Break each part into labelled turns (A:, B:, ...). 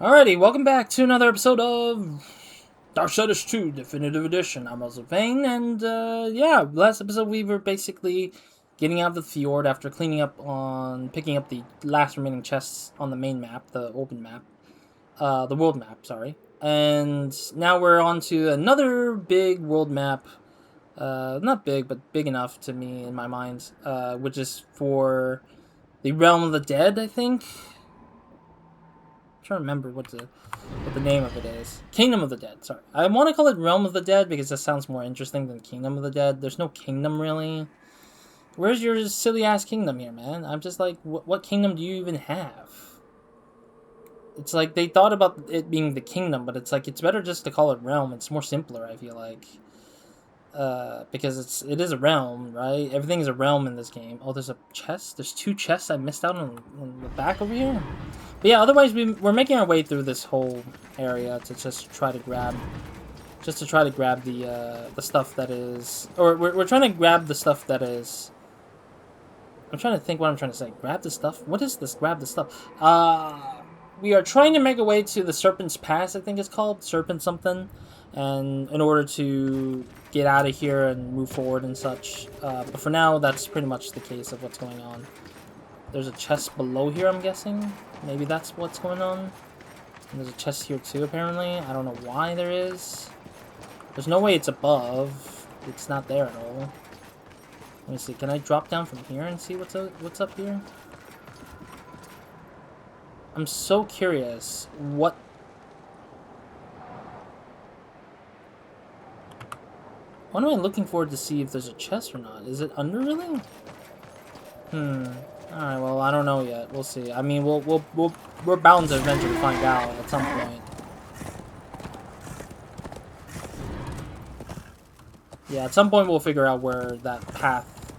A: Alrighty, welcome back to another episode of Darksiders 2 Definitive Edition. I'm RozaldVane, and yeah, last episode we were basically getting out of the fjord after picking up the last remaining chests on the main map, the open map, the world map, sorry. And now we're on to another big world map, not big, but big enough to me in my mind, which is for the Realm of the Dead, I think. Trying to remember what the name of it is. Kingdom of the Dead, sorry. I want to call it Realm of the Dead because that sounds more interesting than Kingdom of the Dead. There's no kingdom, really. Where's your silly-ass kingdom here, man? I'm just like, what kingdom do you even have? It's like, they thought about it being the kingdom, but it's like, it's better just to call it Realm. It's more simpler, I feel like. Because it is a realm, right? Everything is a realm in this game. Oh, there's a chest? There's two chests I missed out on the back over here? But yeah, otherwise we're making our way through this whole area to just try to grab the stuff that is, or we're trying to grab the stuff that is. I'm trying to think what I'm trying to say. Grab the stuff? What is this? Grab the stuff. We are trying to make our way to the Serpent's Pass, I think it's called. Serpent something. And in order to get out of here and move forward and such. But for now, that's pretty much the case of what's going on. There's a chest below here, I'm guessing. Maybe that's what's going on. And there's a chest here too, apparently. I don't know why there is. There's no way it's above. It's not there at all. Let me see. Can I drop down from here and see what's up here? I'm so curious. What... What am I looking forward to see if there's a chest or not? Is it under, really? Alright, well, I don't know yet. We'll see. I mean, we're bound to eventually find out at some point. Yeah, at some point we'll figure out where that path,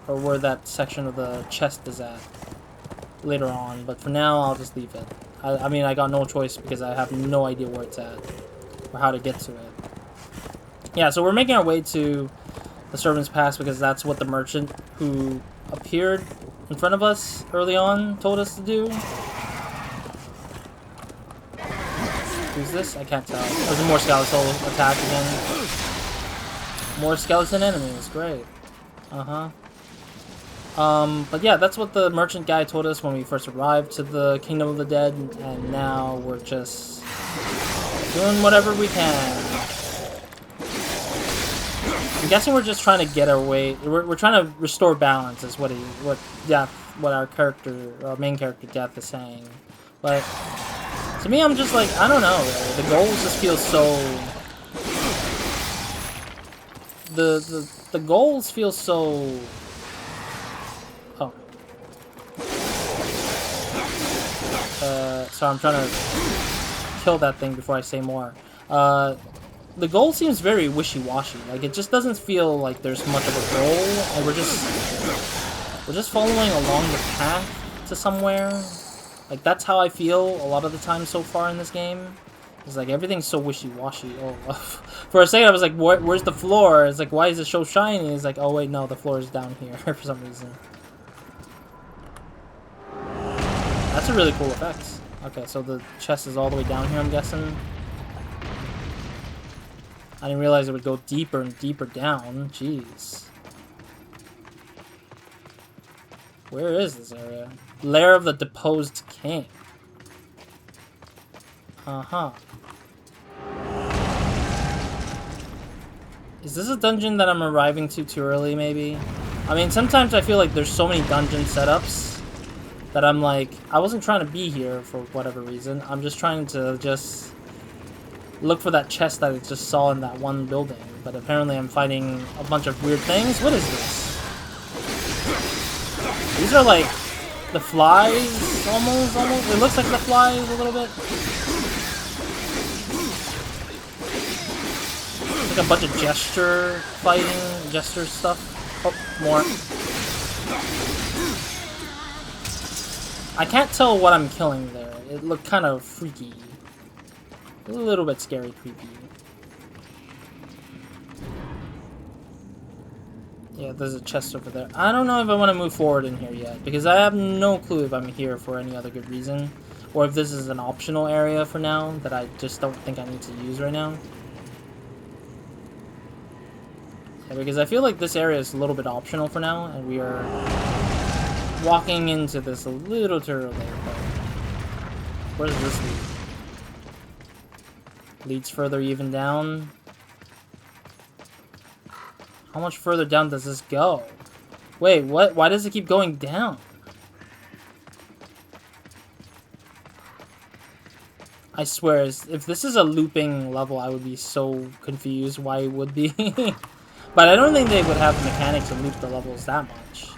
A: or where that section of the chest is at later on. But for now, I'll just leave it. I mean, I got no choice because I have no idea where it's at, or how to get to it. Yeah, so we're making our way to the Serpent's Pass because that's what the merchant who appeared in front of us early on told us to do. Who's this? I can't tell. There's a more skeletal attack again. More skeleton enemies. Great. But yeah, that's what the merchant guy told us when we first arrived to the Kingdom of the Dead, and now we're just doing whatever we can. I'm guessing we're just trying to get our way. We're trying to restore balance, is what our main character Death is saying. But to me, I'm just like, I don't know. Really. The goals just feel so. The goals feel so. Oh. So I'm trying to kill that thing before I say more. The goal seems very wishy-washy. Like, it just doesn't feel like there's much of a goal, and we're just following along the path to somewhere. Like, that's how I feel a lot of the time so far in this game. It's like, everything's so wishy-washy. Oh, for a second I was like, where's the floor? It's like, why is it so shiny? It's like, oh wait, no, the floor is down here for some reason. That's a really cool effect. Okay, so the chest is all the way down here, I'm guessing. I didn't realize it would go deeper and deeper down. Jeez. Where is this area? Lair of the Deposed King. Is this a dungeon that I'm arriving to too early, maybe? I mean, sometimes I feel like there's so many dungeon setups that I'm like, I wasn't trying to be here for whatever reason. I'm just trying to look for that chest that I just saw in that one building, but apparently I'm fighting a bunch of weird things. What is this? These are like the flies, almost. It looks like the flies a little bit. It's like a bunch of gesture stuff. Oh, more. I can't tell what I'm killing there. It looked kind of freaky. A little bit scary, creepy. Yeah, there's a chest over there. I don't know if I want to move forward in here yet, because I have no clue if I'm here for any other good reason. or if this is an optional area for now that I just don't think I need to use right now. Yeah, because I feel like this area is a little bit optional for now, and we are walking into this a little too early. Where does this lead? Leads further even down. How much further down does this go? Wait, what? Why does it keep going down? I swear, if this is a looping level, I would be so confused why it would be. But I don't think they would have the mechanic to loop the levels that much.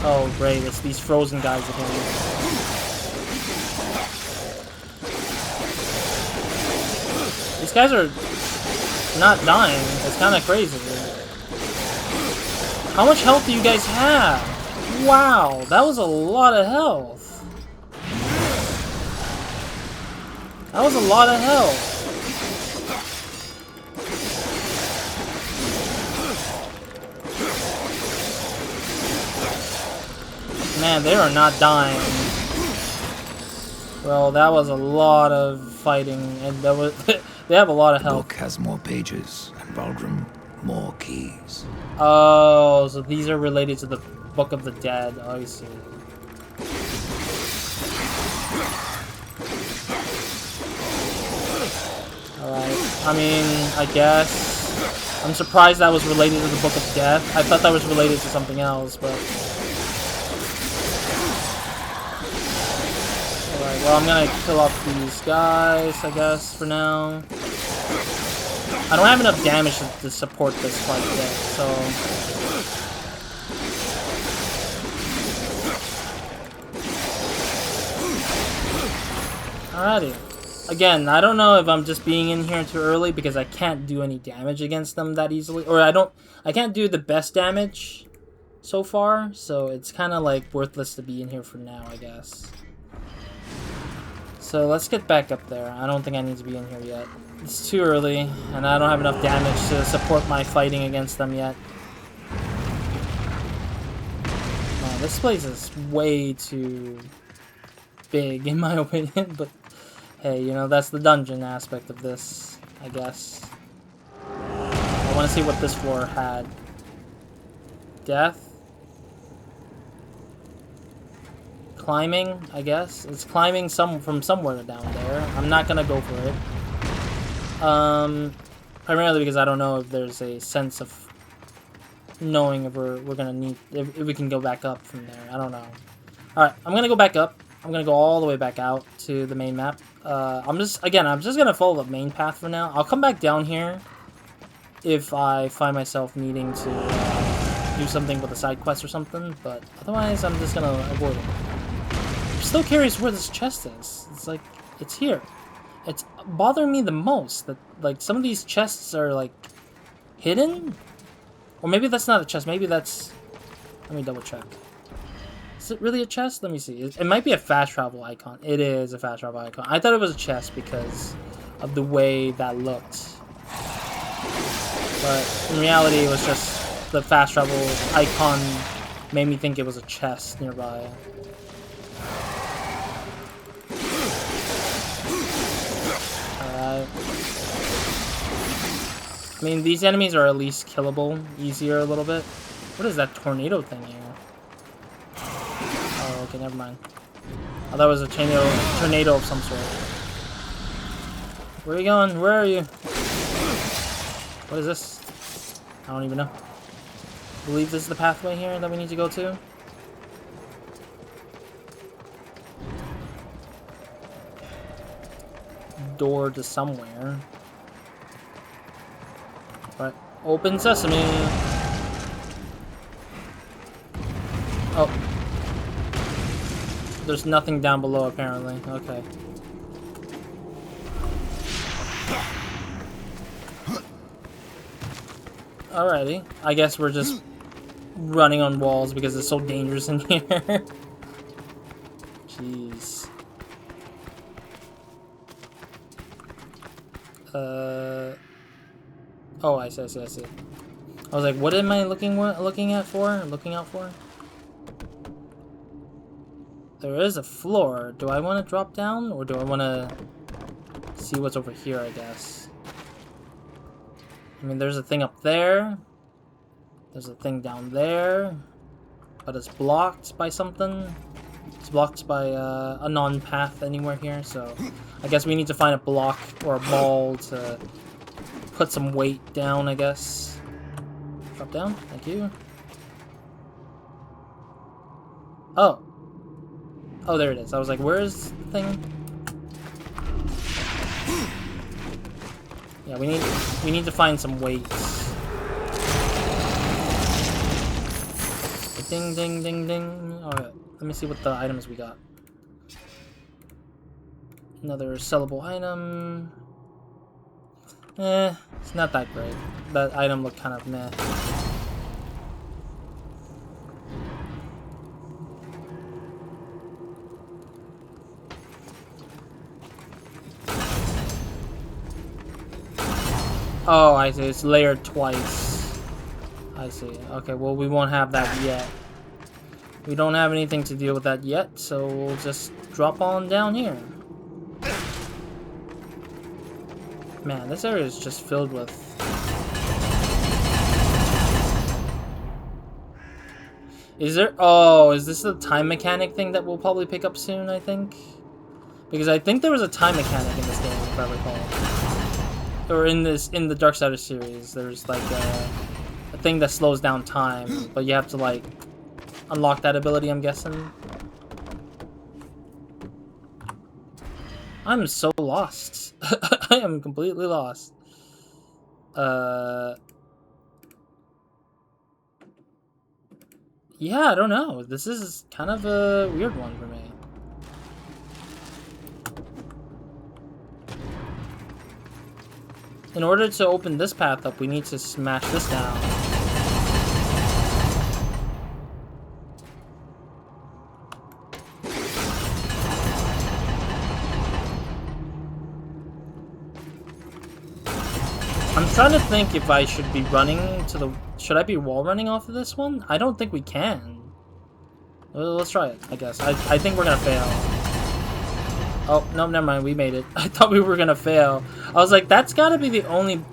A: Oh, great, it's these frozen guys again. These guys are not dying. It's kind of crazy. How much health do you guys have? Wow, that was a lot of health. That was a lot of health. Man, they are not dying. Well, that was a lot of fighting, and that was they have a lot of health.
B: The book has more pages, and Valdrum more keys.
A: Oh, so these are related to the Book of the Dead. Oh, I see. Alright, I mean, I guess. I'm surprised that was related to the Book of Death. I thought that was related to something else, but... Alright, well, I'm gonna kill off these guys, I guess, for now. I don't have enough damage to support this fight yet, so... Alrighty. Again, I don't know if I'm just being in here too early because I can't do any damage against them that easily. Or I can't do the best damage so far, so it's kind of like worthless to be in here for now, I guess. So let's get back up there. I don't think I need to be in here yet. It's too early, and I don't have enough damage to support my fighting against them yet. Man, this place is way too big, in my opinion, but hey, you know, that's the dungeon aspect of this, I guess. I want to see what this floor had. Death? Climbing, I guess. It's climbing from somewhere down there. I'm not gonna go for it. Primarily because I don't know if there's a sense of knowing if we're gonna need if we can go back up from there. I don't know. Alright, I'm gonna go back up. I'm gonna go all the way back out to the main map. I'm just gonna follow the main path for now. I'll come back down here if I find myself needing to do something with a side quest or something, but otherwise I'm just gonna avoid it. I'm still curious where this chest is. It's like, it's here. It's bothering me the most that, like, some of these chests are, like, hidden? Or maybe that's not a chest, maybe that's... Let me double check. Is it really a chest? Let me see. It might be a fast travel icon. It is a fast travel icon. I thought it was a chest because of the way that looked. But in reality, it was just the fast travel icon made me think it was a chest nearby. Alright. I mean, these enemies are at least killable, easier a little bit. What is that tornado thing here? Oh, okay, never mind. I thought it was a tornado of some sort. Where are you going? Where are you? What is this? I don't even know. I believe this is the pathway here that we need to go to. Door to somewhere. But open sesame. Oh. There's nothing down below apparently. Okay. Alrighty. I guess we're just running on walls because it's so dangerous in here. Jeez. Oh, I see. I was like, what am I looking out for? There is a floor. Do I want to drop down, or do I want to see what's over here, I guess? I mean, there's a thing up there. There's a thing down there. But it's blocked by something. It's blocked by a non-path anywhere here, so I guess we need to find a block or a ball to put some weight down, I guess. Drop down. Thank you. Oh. Oh, there it is. I was like, where is the thing? Yeah, we need to find some weights. Ding, ding, ding, ding. Alright, let me see what the items we got. Another sellable item. It's not that great. That item looked kind of meh. Oh, I see. It's layered twice. I see. Okay, well, we won't have that yet. We don't have anything to deal with that yet, so we'll just drop on down here. Man, this area is just filled with... Is there... Oh, is this the time mechanic thing that we'll probably pick up soon, I think? Because I think there was a time mechanic in this game, if I recall. Or in the Darksiders series, there's like a thing that slows down time, but you have to like unlock that ability, I'm guessing. I'm so lost. I am completely lost. Yeah, I don't know. This is kind of a weird one for me. In order to open this path up, we need to smash this down. I'm trying to think if I should be running to the... Should I be wall running off of this one? I don't think we can. Well, let's try it, I guess. I think we're gonna fail. Oh, no, never mind. We made it. I thought we were gonna fail. I was like, that's gotta be the only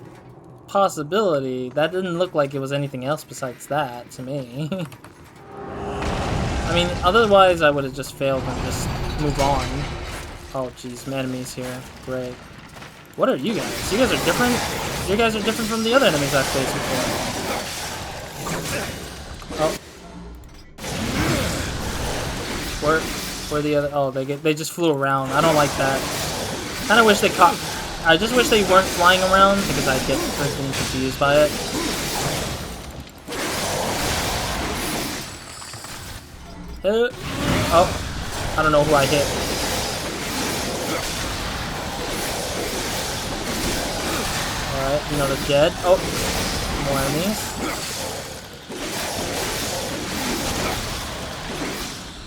A: possibility. That didn't look like it was anything else besides that to me. I mean, otherwise I would have just failed and just move on. Oh, jeez. Enemies here. Great. What are you guys? You guys are different? You guys are different from the other enemies I've faced before. Oh. Where the other... Oh, they just flew around. I don't like that. Kind of wish they caught... I just wish they weren't flying around because I get freaking confused by it. Oh. I don't know who I hit. Alright, another dead. Oh. More enemies.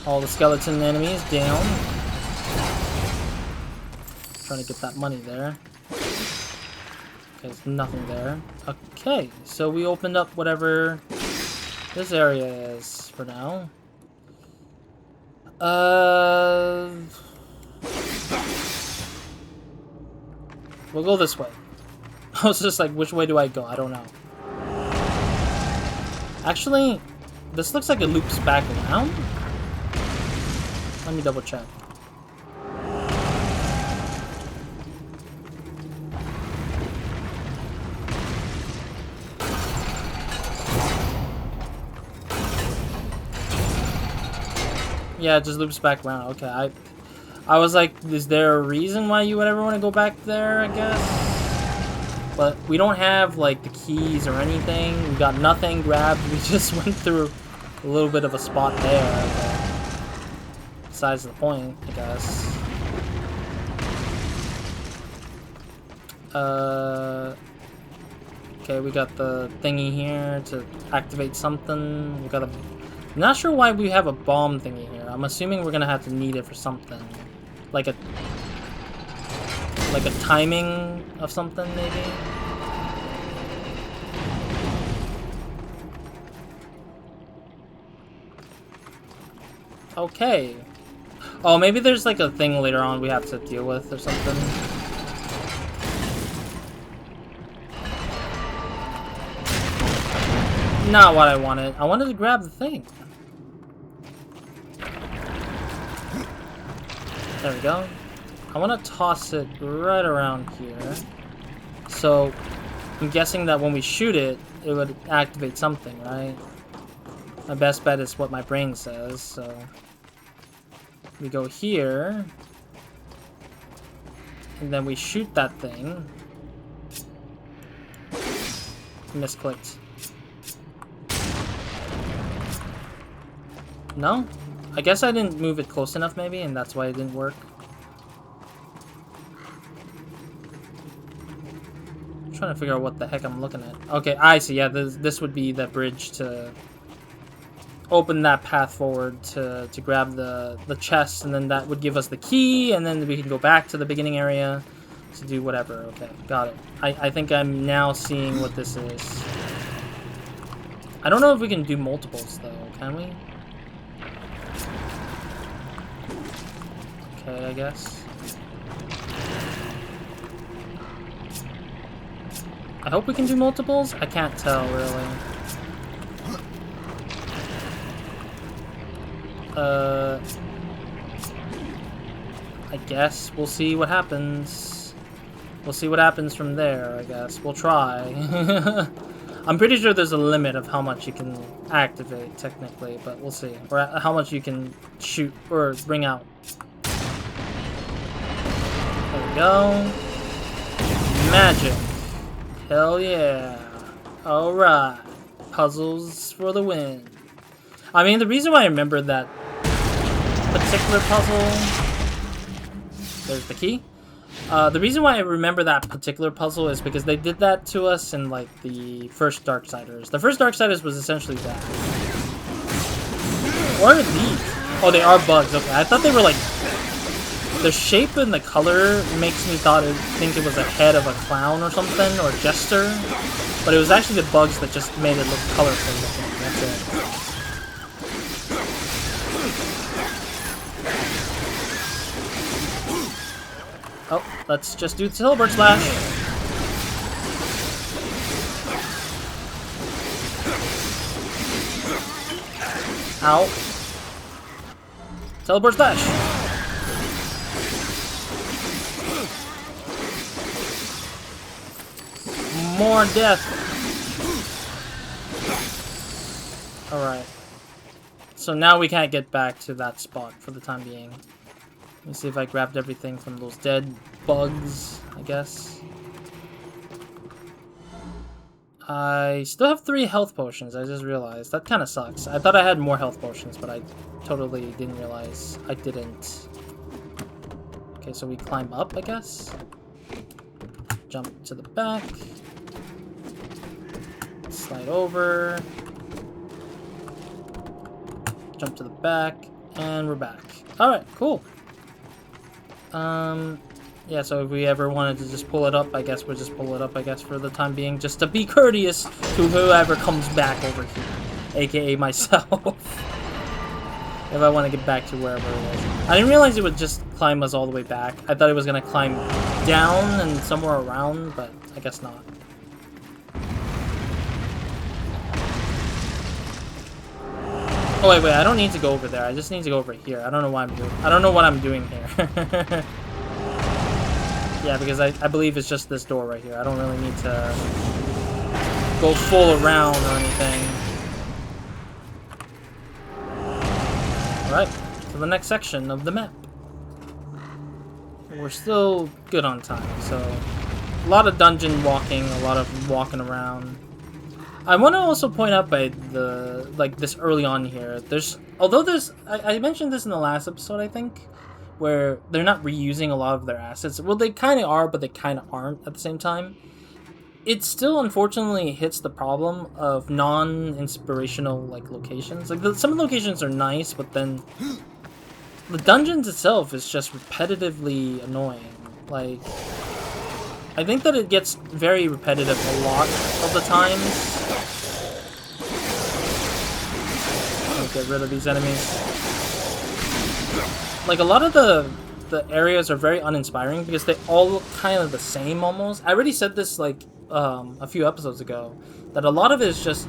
A: All the skeleton enemies down. Trying to get that money there. Okay, there's nothing there. Okay, so we opened up whatever this area is for now. We'll go this way. I was just like, which way do I go? I don't know. Actually, this looks like it loops back around. Let me double check. Yeah, it just loops back around. Okay, I was like, is there a reason why you would ever want to go back there, I guess? But we don't have, like, the keys or anything. We got nothing grabbed. We just went through a little bit of a spot there. But besides the point, I guess. Okay, we got the thingy here to activate something. We got a... I'm not sure why we have a bomb thingy here. I'm assuming we're gonna have to need it for something. Like a timing of something, maybe? Okay. Oh, maybe there's like a thing later on we have to deal with or something. Not what I wanted. I wanted to grab the thing. There we go. I want to toss it right around here. So, I'm guessing that when we shoot it, it would activate something, right? My best bet is what my brain says, so... We go here. And then we shoot that thing. Misclicked. No? I guess I didn't move it close enough maybe, and that's why it didn't work. I'm trying to figure out what the heck I'm looking at. Okay, I see. Yeah, this would be the bridge to open that path forward to grab the chest, and then that would give us the key, and then we can go back to the beginning area to do whatever. Okay, got it. I think I'm now seeing what this is. I don't know if we can do multiples, though. Can we? Okay, I guess. I hope we can do multiples? I can't tell, really. I guess we'll see what happens. We'll see what happens from there, I guess. We'll try. I'm pretty sure there's a limit of how much you can activate, technically, but we'll see. Or how much you can shoot or bring out. There we go. Magic. Hell yeah. Alright. Puzzles for the win. I mean, the reason why I remember that particular puzzle... There's the key. The reason why I remember that particular puzzle is because they did that to us in, like, the first Darksiders. The first Darksiders was essentially that. What are these? Oh, they are bugs. Okay, I thought they were, like... The shape and the color makes me think it was a head of a clown or something, or a jester. But it was actually the bugs that just made it look colorful looking. That's it. Oh, let's just do the Teleport Slash. Ow. Teleport Slash. More death. Alright. So now we can't get back to that spot for the time being. Let me see if I grabbed everything from those dead bugs, I guess. I still have 3 health potions, I just realized. That kind of sucks. I thought I had more health potions, but I totally didn't realize I didn't. Okay, so we climb up, I guess. Jump to the back. Slide over. Jump to the back, and we're back. Alright, cool. Yeah, so if we ever wanted to just pull it up, I guess we'll just pull it up, I guess, for the time being, just to be courteous to whoever comes back over here, aka myself. If I want to get back to wherever it was. I didn't realize it would just climb us all the way back. I thought it was going to climb down and somewhere around, but I guess not. Oh, wait, I don't need to go over there. I just need to go over here. I don't know why I'm doing... I don't know what I'm doing here. Yeah, because I believe it's just this door right here. I don't really need to go full around or anything. Alright, to the next section of the map. We're still good on time, so... A lot of dungeon walking, a lot of walking around. I want to also point out by the... Like, this early on here, there's... Although there's... I mentioned this in the last episode, I think, where they're not reusing a lot of their assets. Well, they kind of are, but they kind of aren't at the same time. It still, unfortunately, hits the problem of non-inspirational, like, locations. Like, some of the locations are nice, but then the dungeons itself is just repetitively annoying. Like, I think that it gets very repetitive a lot of the times. Get rid of these enemies. like a lot of the areas are very uninspiring because they all look kind of the same almost. I already said this like a few episodes ago that a lot of it is just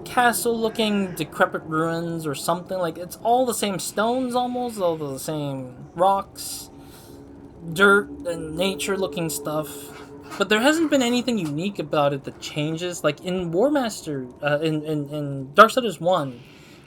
A: castle-looking decrepit ruins or something. Like it's all the same stones almost, all the same rocks, dirt and nature-looking stuff. But there hasn't been anything unique about it that changes. Like in Warmaster, in Darksiders 1,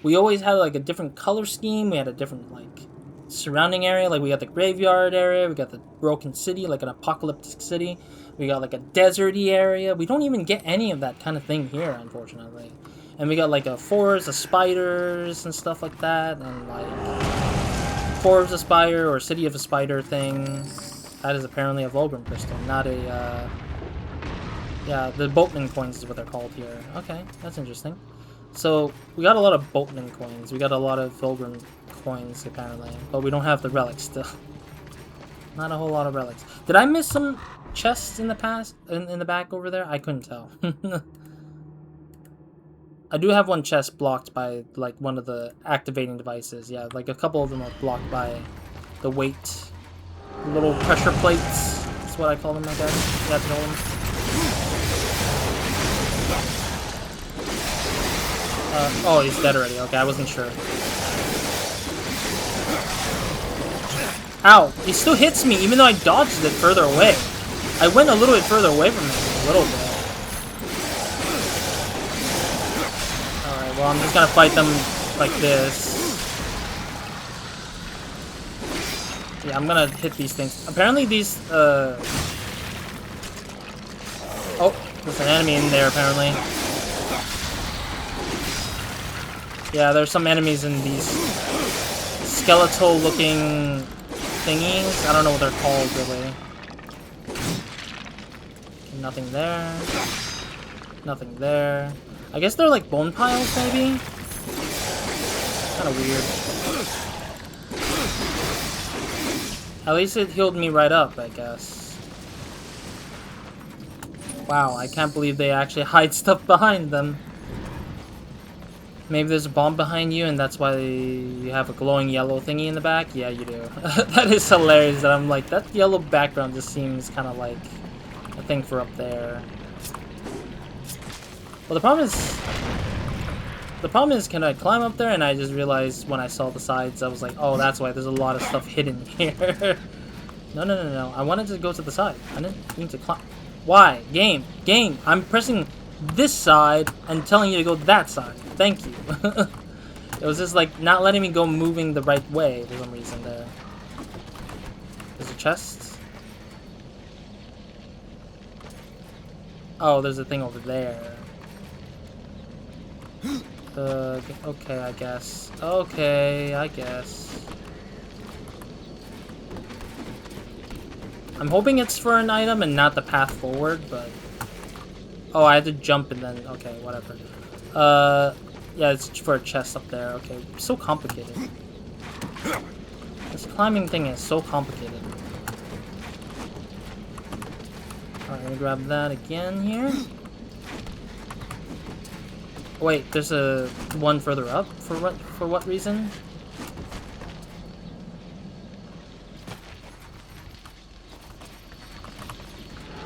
A: we always had like a different color scheme. We had a different like surrounding area. Like we got the graveyard area, we got the broken city, like an apocalyptic city. We got like a deserty area. We don't even get any of that kind of thing here, unfortunately. And we got like a forest of spiders and stuff like that, and like Forest of Spire or City of a Spider thing. That is apparently a Vulgrim crystal, not a, yeah, the boatman coins is what they're called here. Okay, that's interesting. So, we got a lot of boatman coins, we got a lot of Vulgrim coins, apparently, but we don't have the relics still. Not a whole lot of relics. Did I miss some chests in the past, in the back over there? I couldn't tell. I do have one chest blocked by, like, one of the activating devices. Yeah, like, a couple of them are blocked by the weight. Little pressure plates. That's what I call them, I guess. You have to call them. Oh, he's dead already. Okay, I wasn't sure. Ow! He still hits me, even though I dodged it further away. I went a little bit further away from him. A little bit. Alright, well, I'm just gonna fight them like this. Yeah, I'm gonna hit these things. Apparently these, oh, there's an enemy in there, apparently. Yeah, there's some enemies in these skeletal-looking thingies. I don't know what they're called, really. Okay, nothing there. Nothing there. I guess they're like bone piles, maybe? Kind of weird. At least it healed me right up, I guess. Wow, I can't believe they actually hide stuff behind them. Maybe there's a bomb behind you and that's why you have a glowing yellow thingy in the back? Yeah, you do. That is hilarious that I'm like, that yellow background just seems kind of like a thing for up there. Well, the problem is, can I climb up there? And I just realized when I saw the sides, I was like, oh, that's why there's a lot of stuff hidden here. No. I wanted to go to the side. I didn't mean to climb. Why? Game. I'm pressing this side and telling you to go that side. Thank you. It was just like not letting me go moving the right way for some reason there. There's a chest. Oh, there's a thing over there. Okay, I guess. Okay, I guess. I'm hoping it's for an item and not the path forward, but... Oh, I had to jump and then... Okay, whatever. Yeah, it's for a chest up there. Okay, so complicated. This climbing thing is so complicated. Alright, let me grab that again here. Wait, there's a one further up? For what reason?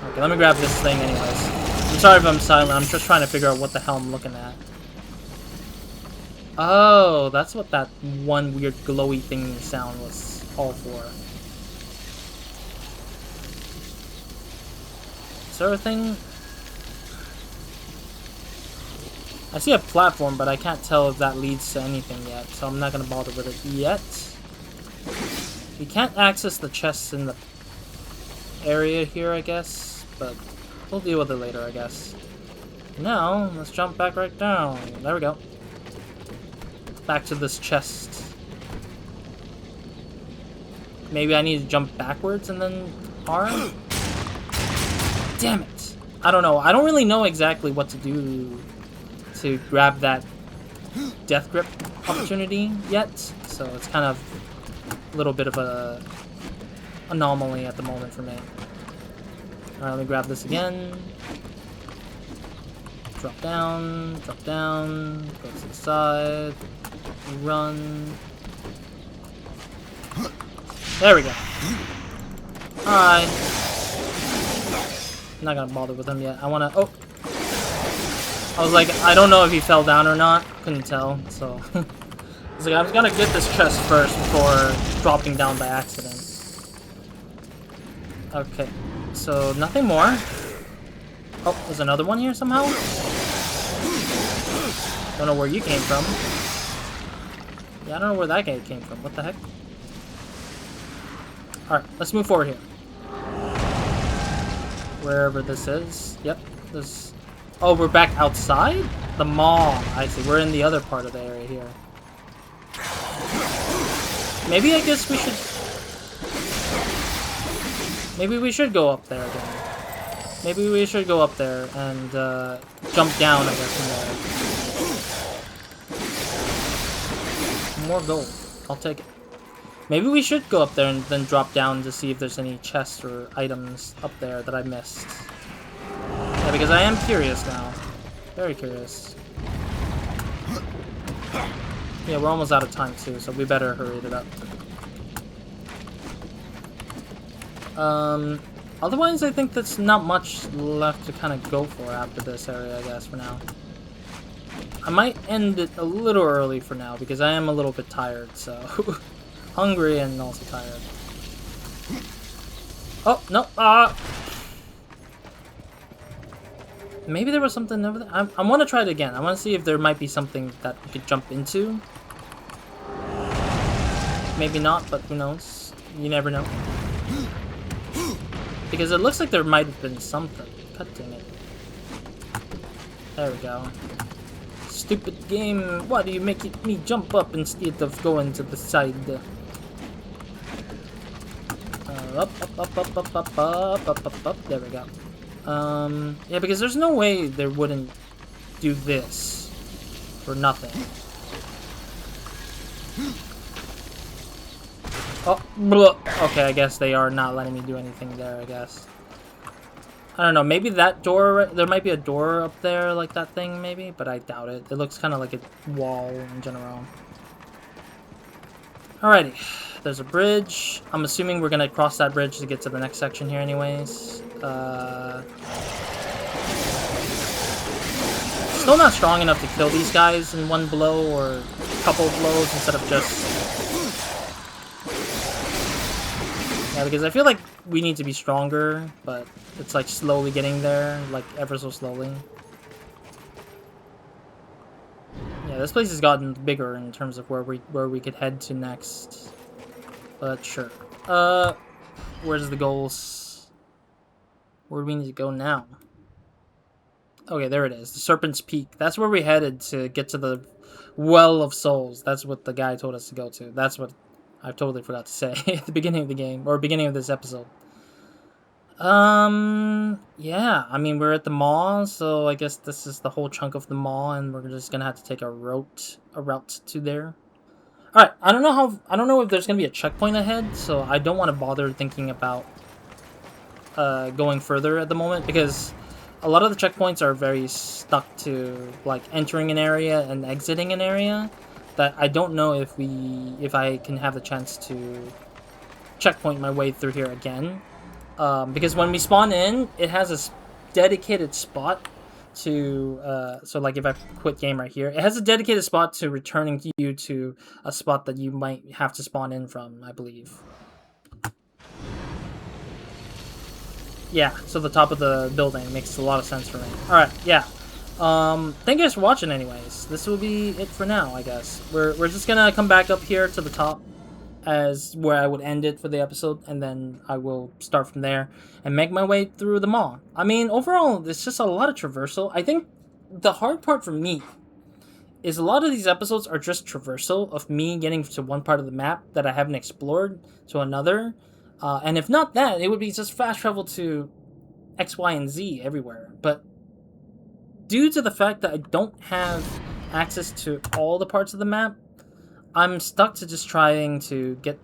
A: Okay, let me grab this thing anyways. I'm sorry if I'm silent, I'm just trying to figure out what the hell I'm looking at. Oh, that's what that one weird glowy thing sound was all for. Is there a thing? I see a platform, but I can't tell if that leads to anything yet, so I'm not going to bother with it yet. We can't access the chests in the area here, I guess, but we'll deal with it later, I guess. Now, let's jump back right down. There we go. Back to this chest. Maybe I need to jump backwards and then arm? Damn it! I don't know. I don't really know exactly what to do to grab that death grip opportunity yet, so it's kind of a little bit of a anomaly at the moment for me. Alright, let me grab this again. Drop down, go to the side. run. There we go. Alright. Not gonna bother with him yet. I wanna... Oh! I was like, I don't know if he fell down or not. Couldn't tell, so... I was like, I was gonna get this chest first before dropping down by accident. Okay. So, nothing more. Oh, there's another one here somehow? Don't know where you came from. Yeah, I don't know where that guy came from. What the heck? Alright, let's move forward here. Wherever this is. Yep, there's... Oh, we're back outside? The mall. I see. We're in the other part of the area here. Maybe I guess we should... Maybe we should go up there again. Maybe we should go up there and jump down, I guess, from there. More gold. I'll take it. Maybe we should go up there and then drop down to see if there's any chests or items up there that I missed. Yeah, because I am curious now. Very curious. Yeah, we're almost out of time too, so we better hurry it up. Otherwise, I think that's not much left to kind of go for after this area, I guess, for now. I might end it a little early for now, because I am a little bit tired, so... Hungry and also tired. Oh, no! Maybe there was something over there? I want to try it again. I want to see if there might be something that we could jump into. Maybe not, but who knows? You never know. Because it looks like there might have been something. God dang it. There we go. Stupid game. Why do you make me jump up instead of going to the side? Up. There we go. Yeah, because there's no way they wouldn't do this for nothing. Oh, blah. Okay, I guess they are not letting me do anything there, I guess. I don't know, maybe that door, there might be a door up there like that thing, maybe, but I doubt it. It looks kind of like a wall in general. Alrighty, there's a bridge. I'm assuming we're gonna cross that bridge to get to the next section here anyways. Still not strong enough to kill these guys in one blow or a couple blows instead of just... Yeah, because I feel like we need to be stronger, but it's like slowly getting there, like ever so slowly. Yeah, this place has gotten bigger in terms of where we could head to next. But sure. Where's the goals? Where do we need to go now? Okay, there it is. The Serpent's Peak. That's where we headed to get to the Well of Souls. That's what the guy told us to go to. That's what I totally forgot to say at the beginning of the game, or beginning of this episode. Yeah, I mean, we're at the mall, so I guess this is the whole chunk of the mall, and we're just gonna have to take a route to there. Alright, I don't know if there's gonna be a checkpoint ahead, so I don't want to bother thinking about going further at the moment, because a lot of the checkpoints are very stuck to like entering an area and exiting an area, that I don't know if I can have the chance to checkpoint my way through here again. Because when we spawn in, it has a dedicated spot to, so like if I quit game right here, it has a dedicated spot to returning you to a spot that you might have to spawn in from, I believe. Yeah, so the top of the building makes a lot of sense for me. Alright, yeah. Thank you guys for watching anyways. This will be it for now, I guess. We're just gonna come back up here to the top as where I would end it for the episode, and then I will start from there and make my way through the mall. I mean, overall, it's just a lot of traversal. I think the hard part for me is a lot of these episodes are just traversal of me getting to one part of the map that I haven't explored to another. And if not that, it would be just fast travel to X, Y, and Z everywhere. But due to the fact that I don't have access to all the parts of the map, I'm stuck to just trying to get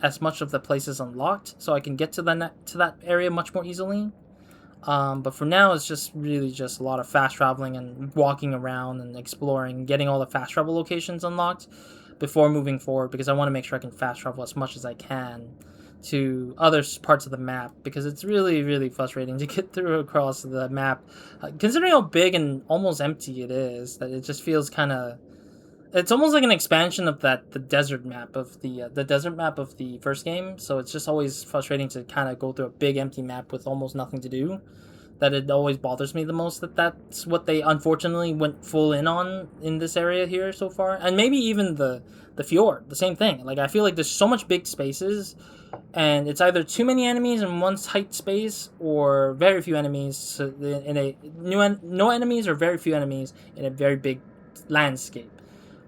A: as much of the places unlocked so I can get to that area much more easily. But for now, it's just really just a lot of fast traveling and walking around and exploring, getting all the fast travel locations unlocked before moving forward, because I want to make sure I can fast travel as much as I can to other parts of the map, because it's really, really frustrating to get through across the map. Considering how big and almost empty it is, that it just feels kind of... It's almost like an expansion of the desert map of the desert map of the first game. So it's just always frustrating to kind of go through a big empty map with almost nothing to do. That it always bothers me the most, that's what they unfortunately went full in on in this area here so far. And maybe even the fjord, the same thing. Like, I feel like there's so much big spaces, and it's either too many enemies in one tight space, or very few enemies in a no enemies or very few enemies in a very big landscape.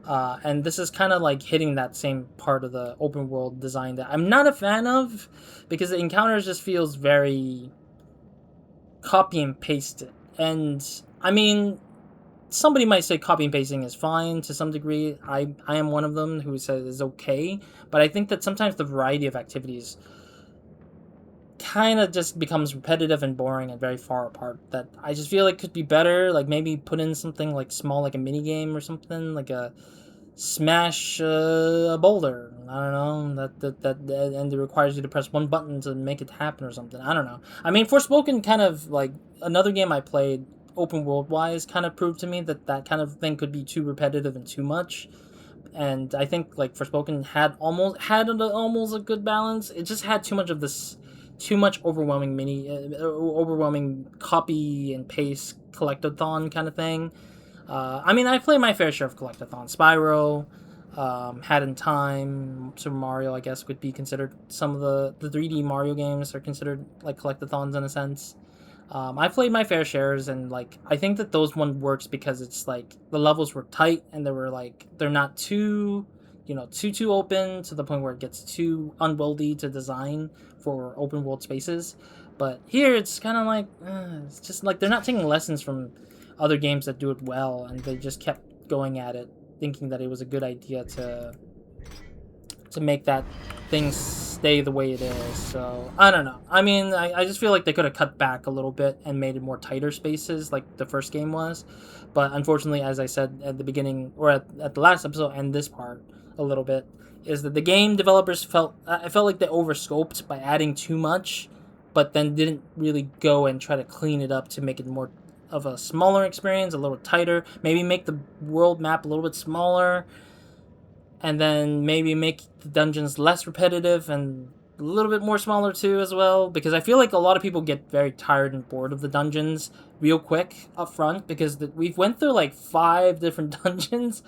A: And this is kind of like hitting that same part of the open world design that I'm not a fan of, because the encounters just feels very copy and pasted. And I mean, somebody might say copy and pasting is fine to some degree. I am one of them who says it's okay, but I think that sometimes the variety of activities kind of just becomes repetitive and boring and very far apart, that I just feel like could be better. Like, maybe put in something like small, like a mini game or something, like a smash a boulder. I don't know, that and it requires you to press one button to make it happen or something. I don't know. I mean, Forspoken, kind of like another game I played open world wise, kind of proved to me that kind of thing could be too repetitive and too much. And I think like Forspoken had almost a good balance. It just had too much of this, too much overwhelming copy and paste collectathon kind of thing. I mean, I played my fair share of collectathon. Spyro, Hat in Time, Super Mario, I guess, would be considered. Some of the 3D Mario games are considered like collectathons in a sense. I played my fair shares, and like I think that those one works because it's like the levels were tight, and they were like, they're not too, too open to the point where it gets too unwieldy to design for open world spaces. But here it's kind of like it's just like they're not taking lessons from other games that do it well, and they just kept going at it, thinking that it was a good idea to make that thing stay the way it is. So I don't know. I mean, I just feel like they could have cut back a little bit and made it more tighter spaces like the first game was. But unfortunately, as I said at the beginning, or at the last episode and this part a little bit, is that the game developers I felt like they overscoped by adding too much, but then didn't really go and try to clean it up to make it more of a smaller experience, a little tighter. Maybe make the world map a little bit smaller, and then maybe make the dungeons less repetitive and a little bit more smaller too as well, because I feel like a lot of people get very tired and bored of the dungeons real quick up front, because we've went through like 5 different dungeons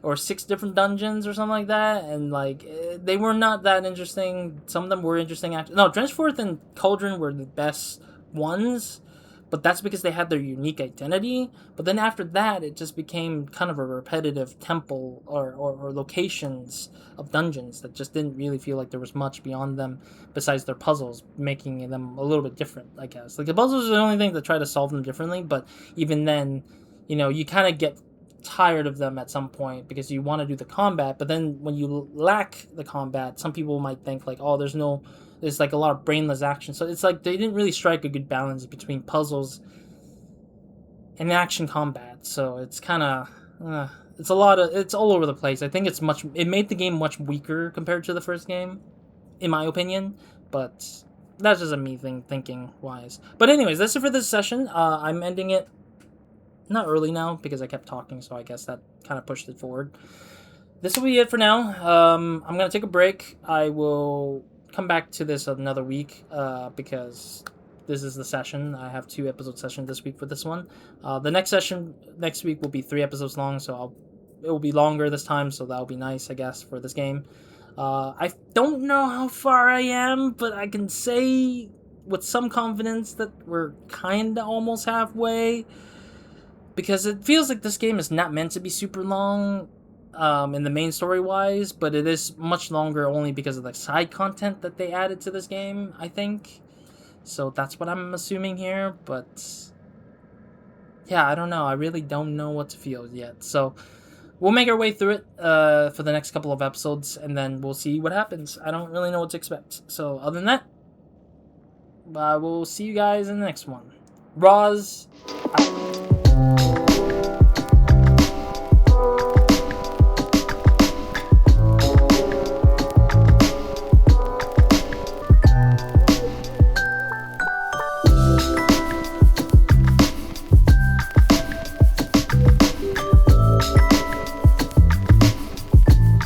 A: or 6 different dungeons or something like that, and like they were not that interesting. Some of them were interesting actually. No, Drenchforth and Cauldron were the best ones, but that's because they had their unique identity. But then after that, it just became kind of a repetitive temple or locations of dungeons that just didn't really feel like there was much beyond them besides their puzzles, making them a little bit different, I guess. Like, the puzzles are the only thing that try to solve them differently, but even then, you kind of get tired of them at some point because you want to do the combat. But then when you lack the combat, some people might think like, oh, there's like a lot of brainless action. So it's like they didn't really strike a good balance between puzzles and action combat. So it's kind of it's all over the place. I think it made the game much weaker compared to the first game, in my opinion. But that's just a me thing, thinking wise. But anyways, that's it for this session. I'm ending it not early now because I kept talking, so I guess that kind of pushed it forward. This will be it for now. I'm gonna take a break. I will come back to this another week because this is the session. I have 2 episode sessions this week for this one. The next session next week will be 3 episodes long, so it will be longer this time, so that'll be nice, I guess, for this game. I don't know how far I am, but I can say with some confidence that we're kind of almost halfway, because it feels like this game is not meant to be super long in the main story wise, but it is much longer only because of the side content that they added to this game, I think. So that's what I'm assuming here, but yeah, I don't know. I really don't know what to feel yet. So we'll make our way through it for the next couple of episodes, and then we'll see what happens. I don't really know what to expect. So other than that, I will see you guys in the next one. Roz,